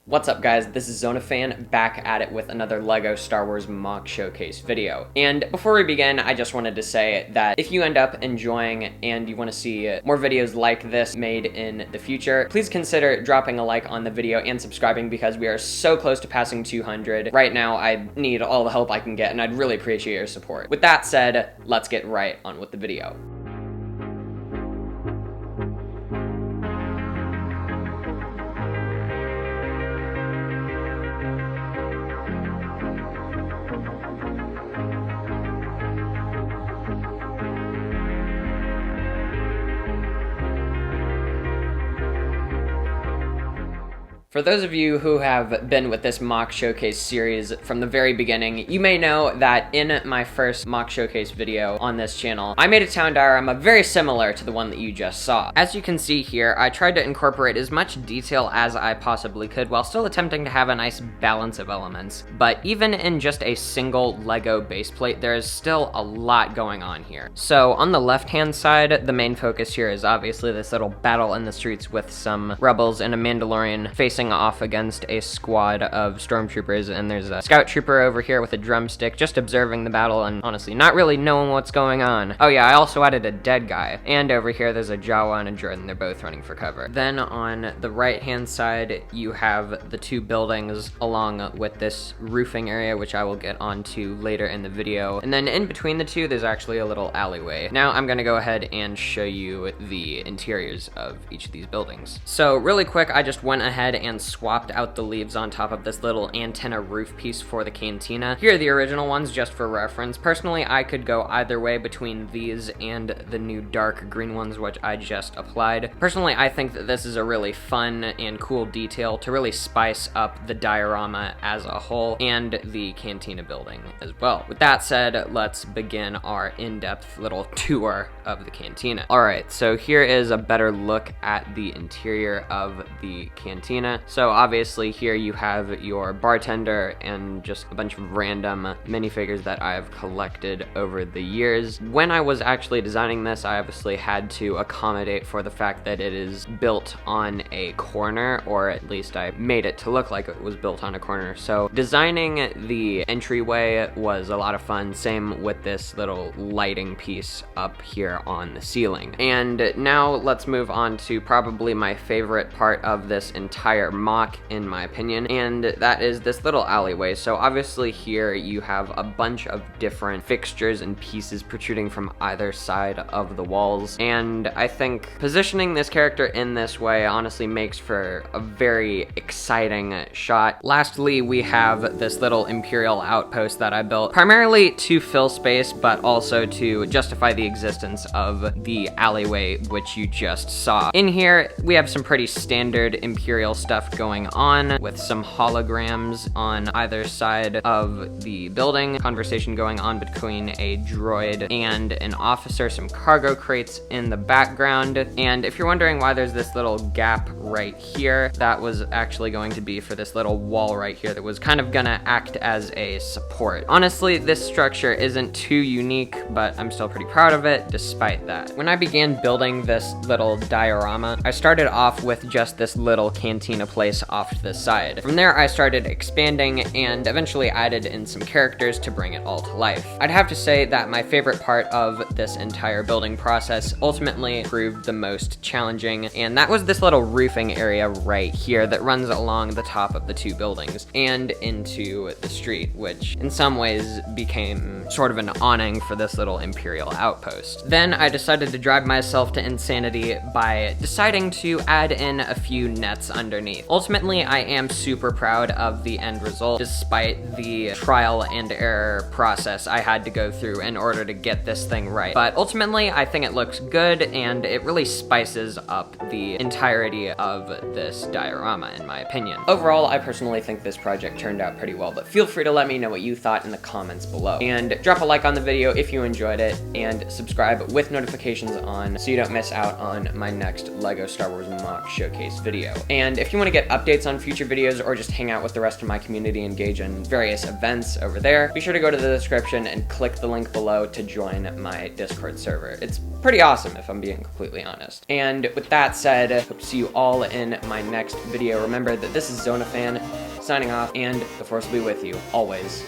What's up guys, this is Zonafan back at it with another LEGO Star Wars MOC showcase video. And before we begin, I just wanted to say that if you end up enjoying and you want to see more videos like this made in the future, please consider dropping a like on the video and subscribing because we are so close to passing 200. Right now, I need all the help I can get and I'd really appreciate your support. With that said, let's get right on with the video. For those of you who have been with this MOC showcase series from the very beginning, you may know that in my first MOC showcase video on this channel, I made a town diorama very similar to the one that you just saw. As you can see here, I tried to incorporate as much detail as I possibly could while still attempting to have a nice balance of elements. But even in just a single LEGO base plate, there is still a lot going on here. So on the left-hand side, the main focus here is obviously this little battle in the streets with some rebels and a Mandalorian facing off against a squad of stormtroopers, and there's a scout trooper over here with a drumstick just observing the battle and honestly not really knowing what's going on. Oh yeah, I also added a dead guy, and over here there's a Jawa and a droid and they're both running for cover. Then on the right hand side you have the two buildings along with this roofing area, which I will get onto later in the video, and then in between the two there's actually a little alleyway. Now I'm gonna go ahead and show you the interiors of each of these buildings. So really quick, I just went ahead and swapped out the leaves on top of this little antenna roof piece for the Cantina. Here are the original ones just for reference. Personally, I could go either way between these and the new dark green ones which I just applied. Personally, I think that this is a really fun and cool detail to really spice up the diorama as a whole and the Cantina building as well. With that said, let's begin our in-depth little tour of the Cantina. Alright, so here is a better look at the interior of the Cantina. So obviously here you have your bartender and just a bunch of random minifigures that I have collected over the years. When I was actually designing this, I obviously had to accommodate for the fact that it is built on a corner, or at least I made it to look like it was built on a corner. So designing the entryway was a lot of fun. Same with this little lighting piece up here on the ceiling. And now let's move on to probably my favorite part of this entire MOC in my opinion, and that is this little alleyway. So obviously here you have a bunch of different fixtures and pieces protruding from either side of the walls, and I think positioning this character in this way honestly makes for a very exciting shot. Lastly, we have this little Imperial Outpost that I built primarily to fill space but also to justify the existence of the alleyway which you just saw. In here we have some pretty standard Imperial stuff going on with some holograms on either side of the building, conversation going on between a droid and an officer, some cargo crates in the background, and if you're wondering why there's this little gap right here, that was actually going to be for this little wall right here that was kind of gonna act as a support. Honestly, this structure isn't too unique, but I'm still pretty proud of it despite that. When I began building this little diorama, I started off with just this little Cantina place off to the side. From there, I started expanding and eventually added in some characters to bring it all to life. I'd have to say that my favorite part of this entire building process ultimately proved the most challenging, and that was this little roofing area right here that runs along the top of the two buildings and into the street, which in some ways became sort of an awning for this little Imperial Outpost. Then I decided to drive myself to insanity by deciding to add in a few nets underneath. Ultimately, I am super proud of the end result despite the trial and error process I had to go through in order to get this thing right. But ultimately, I think it looks good and it really spices up the entirety of this diorama in my opinion. Overall, I personally think this project turned out pretty well, but feel free to let me know what you thought in the comments below. And drop a like on the video if you enjoyed it, and subscribe with notifications on so you don't miss out on my next LEGO Star Wars MOC showcase video. And if you want want to get updates on future videos or just hang out with the rest of my community, engage in various events over there, be sure to go to the description and click the link below to join my Discord server. It's pretty awesome, if I'm being completely honest. And with that said, hope to see you all in my next video. Remember that this is Zonafan signing off, and the Force will be with you always.